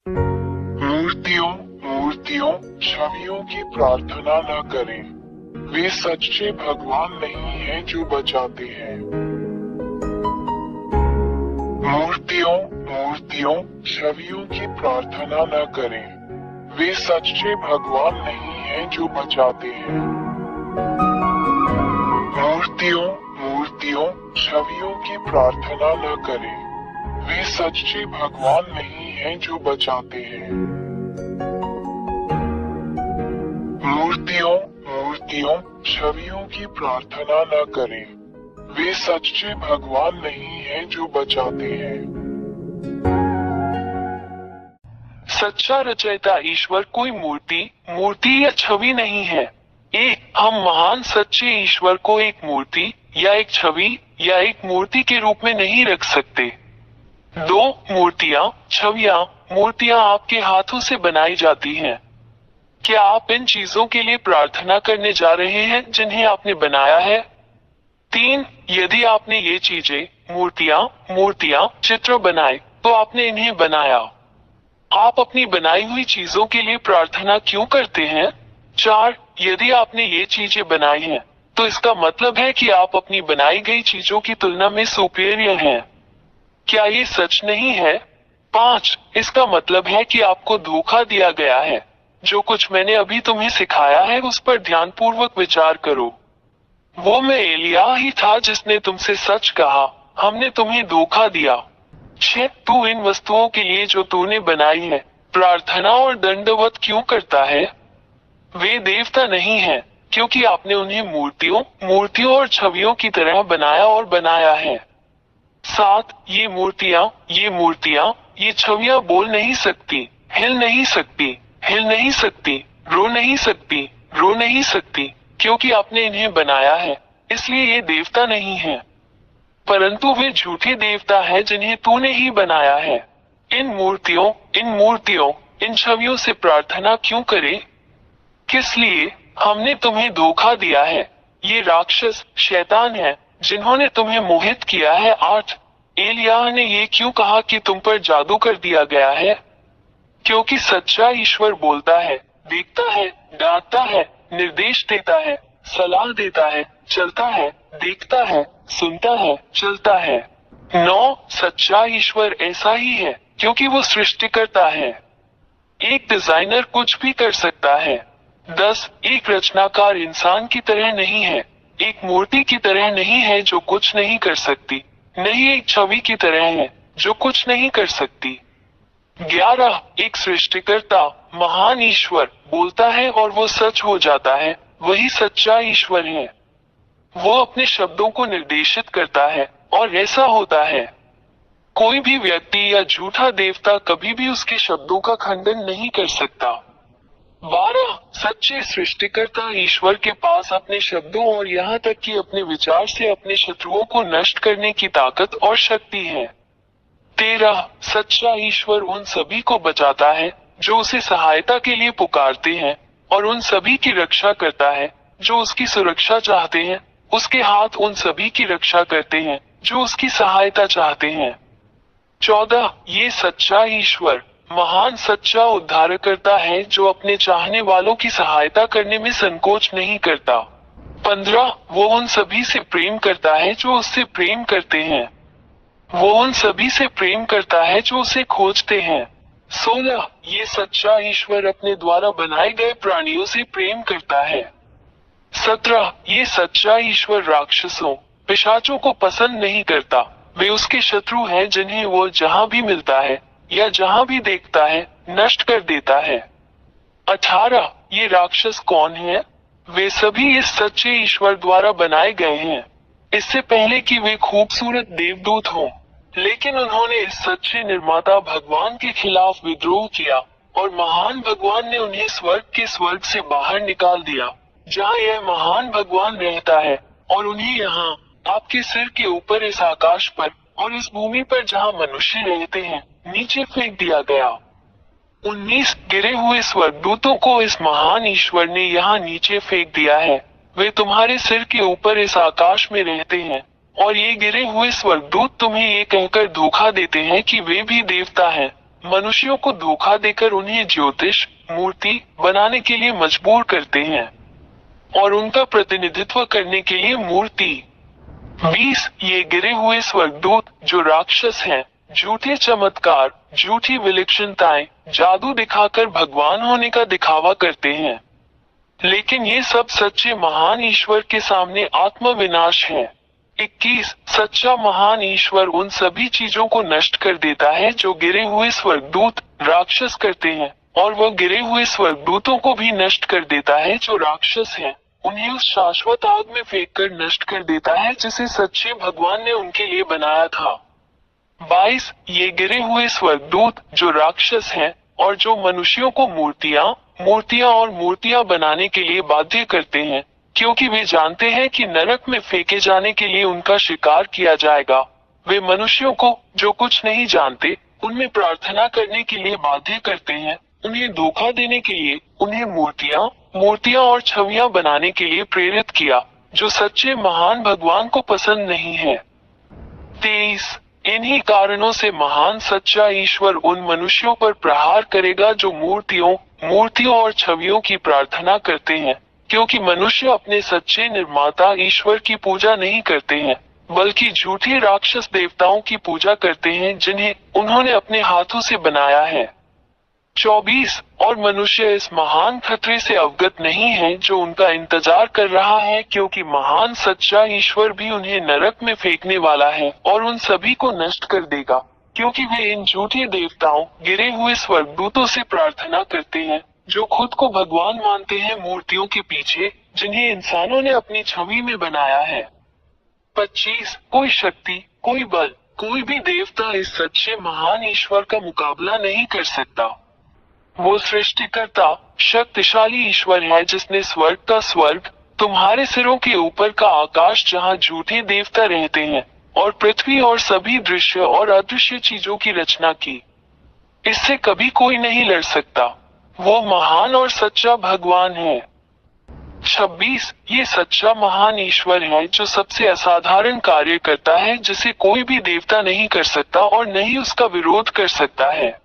मूर्तियों मूर्तियों छवियों की प्रार्थना न करें। वे सच्चे भगवान नहीं हैं जो बचाते हैं। मूर्तियों मूर्तियों छवियों की प्रार्थना न करें। वे सच्चे भगवान नहीं हैं जो बचाते हैं। मूर्तियों मूर्तियों छवियों की प्रार्थना न करें। वे सच्चे भगवान नहीं हैं जो बचाते हैं। मूर्तियों मूर्तियों छवियों की प्रार्थना न करें। वे सच्चे भगवान नहीं हैं जो बचाते हैं। सच्चा रचयिता ईश्वर कोई मूर्ति या छवि नहीं है। हम महान सच्चे ईश्वर को एक मूर्ति या एक छवि या एक मूर्ति के रूप में नहीं रख सकते। दो मूर्तियां आपके हाथों से बनाई जाती हैं। क्या आप इन चीजों के लिए प्रार्थना करने जा रहे हैं जिन्हें आपने बनाया है? 3. यदि आपने ये चीजें मूर्तियां चित्र बनाए तो आपने इन्हें बनाया। आप अपनी बनाई हुई चीजों के लिए प्रार्थना क्यों करते हैं? 4. यदि आपने ये चीजें बनाई हैं तो इसका मतलब है कि आप अपनी बनाई गई चीजों की तुलना में सुपीरियर हैं। क्या ये सच नहीं है? 5. इसका मतलब है कि आपको धोखा दिया गया है। जो कुछ मैंने अभी तुम्हें सिखाया है उस पर ध्यानपूर्वक विचार करो। वो मैं एलिया ही था जिसने तुमसे सच कहा, हमने तुम्हें धोखा दिया। 6. तू इन वस्तुओं के लिए जो तूने बनाई है प्रार्थना और दंडवत क्यों करता है? वे देवता नहीं हैं, क्योंकि आपने उन्हें मूर्तियों और छवियों की तरह बनाया और बनाया है। 7. ये मूर्तियां, ये छवियां बोल नहीं सकती, हिल नहीं सकती, रो नहीं सकती, क्योंकि आपने इन्हें बनाया है, इसलिए ये देवता नहीं है। परंतु वे झूठे देवता हैं जिन्हें तूने ही बनाया है। इन मूर्तियों, इन छवियों से प्रार्थना क्यों करें? किस लिए? हमने तुम्हें धोखा दिया है। ये राक्षस शैतान है जिन्होंने तुम्हें मोहित किया है। 8. एलिया ने ये क्यों कहा कि तुम पर जादू कर दिया गया है? क्योंकि सच्चा ईश्वर बोलता है, देखता है, डांटता है, निर्देश देता है, सलाह देता है, चलता है, देखता है, सुनता है, चलता है। 9. सच्चा ईश्वर ऐसा ही है क्योंकि वो सृष्टिकर्ता है। एक डिजाइनर कुछ भी कर सकता है। 10. एक रचनाकार इंसान की तरह नहीं है, एक मूर्ति की तरह नहीं है जो कुछ नहीं कर सकती, नहीं एक छवि की तरह है जो कुछ नहीं कर सकती। 11. एक सृष्टिकर्ता महान ईश्वर बोलता है और वो सच हो जाता है, वही सच्चा ईश्वर है। वो अपने शब्दों को निर्देशित करता है और ऐसा होता है। कोई भी व्यक्ति या झूठा देवता कभी भी उसके शब्दों का खंडन नहीं कर सकता। 12. सच्चे सृष्टिकर्ता ईश्वर के पास अपने शब्दों और यहाँ तक कि अपने विचार से अपने शत्रुओं को नष्ट करने की ताकत और शक्ति है। 13. सच्चा ईश्वर उन सभी को बचाता है जो उसे सहायता के लिए पुकारते हैं और उन सभी की रक्षा करता है जो उसकी सुरक्षा चाहते हैं। उसके हाथ उन सभी की रक्षा करते हैं जो उसकी सहायता चाहते हैं। 14. ये सच्चा ईश्वर महान सच्चा उद्धारकर्ता है जो अपने चाहने वालों की सहायता करने में संकोच नहीं करता। 15. वो उन सभी से प्रेम करता है जो उससे प्रेम करते हैं। वो उन सभी से प्रेम करता है जो उसे खोजते हैं। 16. ये सच्चा ईश्वर अपने द्वारा बनाए गए प्राणियों से प्रेम करता है। 17. ये सच्चा ईश्वर राक्षसों पिशाचों को पसंद नहीं करता, वे उसके शत्रु हैं जिन्हें वो जहां भी मिलता है या जहां भी देखता है नष्ट कर देता है। 18. ये राक्षस कौन है? वे सभी इस सच्चे ईश्वर द्वारा बनाए गए हैं, इससे पहले कि वे खूबसूरत देवदूत हों। लेकिन उन्होंने इस सच्चे निर्माता भगवान के खिलाफ विद्रोह किया और महान भगवान ने उन्हें स्वर्ग से बाहर निकाल दिया जहां यह महान भगवान रहता है, और उन्हें यहाँ आपके सिर के ऊपर इस आकाश पर और इस भूमि पर जहां मनुष्य रहते हैं नीचे फेंक दिया गया। 19 गिरे हुए स्वर्गदूतों को इस महान ईश्वर ने यहाँ नीचे फेंक दिया है। वे तुम्हारे सिर के ऊपर इस आकाश में रहते हैं और ये गिरे हुए स्वर्गदूत तुम्हें ये कहकर धोखा देते हैं कि वे भी देवता हैं, मनुष्यों को धोखा देकर उन्हें ज्योतिष मूर्ति बनाने के लिए मजबूर करते हैं और उनका प्रतिनिधित्व करने के लिए मूर्ति। 20 ये गिरे हुए स्वर्गदूत जो राक्षस हैं, झूठे चमत्कार, झूठी विलक्षणताएं, जादू दिखाकर भगवान होने का दिखावा करते हैं, लेकिन ये सब सच्चे महान ईश्वर के सामने आत्मविनाश है। 21 सच्चा महान ईश्वर उन सभी चीजों को नष्ट कर देता है जो गिरे हुए स्वर्गदूत राक्षस करते हैं, और वह गिरे हुए स्वर्गदूतों को भी नष्ट कर देता है जो राक्षस हैं, उन्हें उस शाश्वत आग में फेंककर नष्ट कर देता है जिसे सच्चे भगवान ने उनके लिए बनाया था। 22 ये गिरे हुए स्वर्गदूत जो राक्षस हैं और जो मनुष्यों को मूर्तियां बनाने के लिए बाध्य करते हैं, क्योंकि वे जानते हैं कि नरक में फेंके जाने के लिए उनका शिकार किया जाएगा। वे मनुष्यों को जो कुछ नहीं जानते उनमें प्रार्थना करने के लिए बाध्य करते हैं, उन्हें धोखा देने के लिए उन्हें मूर्तियां और छवियां बनाने के लिए प्रेरित किया, जो सच्चे महान भगवान को पसंद नहीं है। 23 इन्हीं कारणों से महान सच्चा ईश्वर उन मनुष्यों पर प्रहार करेगा जो मूर्तियों और छवियों की प्रार्थना करते हैं, क्योंकि मनुष्य अपने सच्चे निर्माता ईश्वर की पूजा नहीं करते हैं, बल्कि झूठे राक्षस देवताओं की पूजा करते हैं जिन्हें उन्होंने अपने हाथों से बनाया है। 24 और मनुष्य इस महान खतरे से अवगत नहीं है जो उनका इंतजार कर रहा है, क्योंकि महान सच्चा ईश्वर भी उन्हें नरक में फेंकने वाला है और उन सभी को नष्ट कर देगा, क्योंकि वे इन झूठे देवताओं गिरे हुए स्वर्गदूतों से प्रार्थना करते हैं जो खुद को भगवान मानते हैं मूर्तियों के पीछे जिन्हें इंसानों ने अपनी छवि में बनाया है। 25 कोई शक्ति, कोई बल, कोई भी देवता इस सच्चे महान ईश्वर का मुकाबला नहीं कर सकता। वो सृष्टिकर्ता शक्तिशाली ईश्वर है जिसने स्वर्ग का स्वर्ग, तुम्हारे सिरों के ऊपर का आकाश जहाँ झूठे देवता रहते हैं, और पृथ्वी और सभी दृश्य और अदृश्य चीजों की रचना की। इससे कभी कोई नहीं लड़ सकता। वो महान और सच्चा भगवान है। 26 ये सच्चा महान ईश्वर है जो सबसे असाधारण कार्य करता है जिसे कोई भी देवता नहीं कर सकता और नहीं उसका विरोध कर सकता है।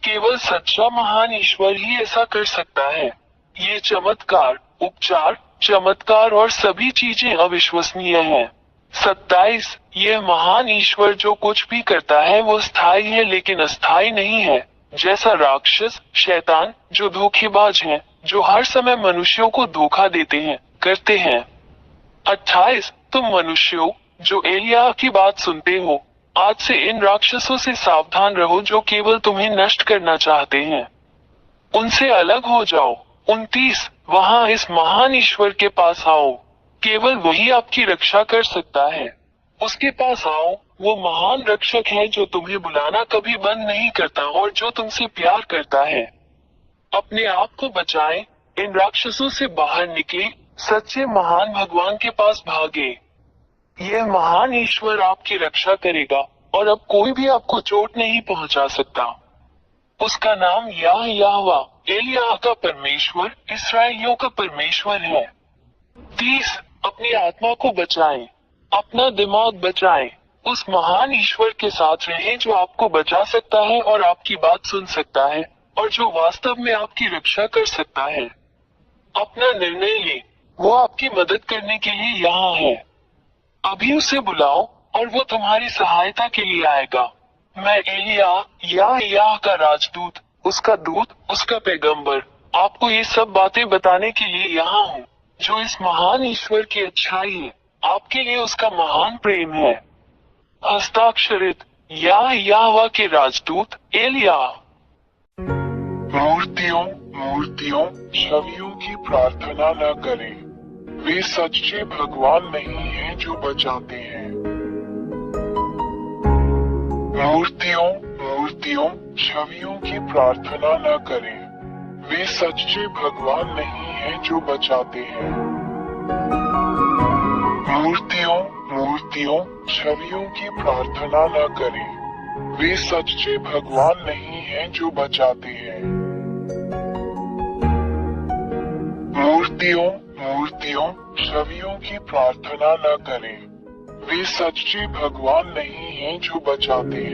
केवल सच्चा महान ईश्वर ही ऐसा कर सकता है। ये चमत्कार, उपचार, चमत्कार और सभी चीजें अविश्वसनीय हैं। 27 यह महान ईश्वर जो कुछ भी करता है वो स्थायी है लेकिन अस्थायी नहीं है, जैसा राक्षस, शैतान जो धोखेबाज हैं, जो हर समय मनुष्यों को धोखा देते हैं, करते हैं। 28 तुम मनुष्यों जो एलिया की बात सुनते हो, आज से इन राक्षसों से सावधान रहो जो केवल तुम्हें नष्ट करना चाहते हैं, उनसे अलग हो जाओ। 29 वहाँ इस महान ईश्वर के पास आओ, केवल वही आपकी रक्षा कर सकता है। उसके पास आओ, वो महान रक्षक है जो तुम्हें बुलाना कभी बंद नहीं करता और जो तुमसे प्यार करता है। अपने आप को बचाएं, इन राक्षसों से बाहर निकले, सच्चे महान भगवान के पास भागे। यह महान ईश्वर आपकी रक्षा करेगा और अब कोई भी आपको चोट नहीं पहुंचा सकता। उसका नाम यहोवा, एलिया का परमेश्वर, इस्राएलियों का परमेश्वर है। 30 अपनी आत्मा को बचाएं, अपना दिमाग बचाएं, उस महान ईश्वर के साथ रहें जो आपको बचा सकता है और आपकी बात सुन सकता है और जो वास्तव में आपकी रक्षा कर सकता है। अपना निर्णय लें, वो आपकी मदद करने के लिए यहाँ है। अभी उसे बुलाओ और वो तुम्हारी सहायता के लिए आएगा। मैं एलिया का राजदूत, उसका दूत, उसका पैगंबर, आपको ये सब बातें बताने के लिए यहाँ हूँ, जो इस महान ईश्वर की अच्छाई है, आपके लिए उसका महान प्रेम है। हस्ताक्षरित यहोवा के राजदूत एलिया। मूर्तियों छवियों की प्रार्थना न करें, वे सच्चे भगवान नहीं हैं जो बचाते हैं। मूर्तियों छवियों की प्रार्थना न करें, वे सच्चे भगवान नहीं हैं जो बचाते हैं। मूर्तियों छवियों की प्रार्थना न करें, वे सच्चे भगवान नहीं हैं जो बचाते हैं। मूर्तियों छवियों की प्रार्थना न करें, वे सच्चे भगवान नहीं हैं जो बचाते हैं।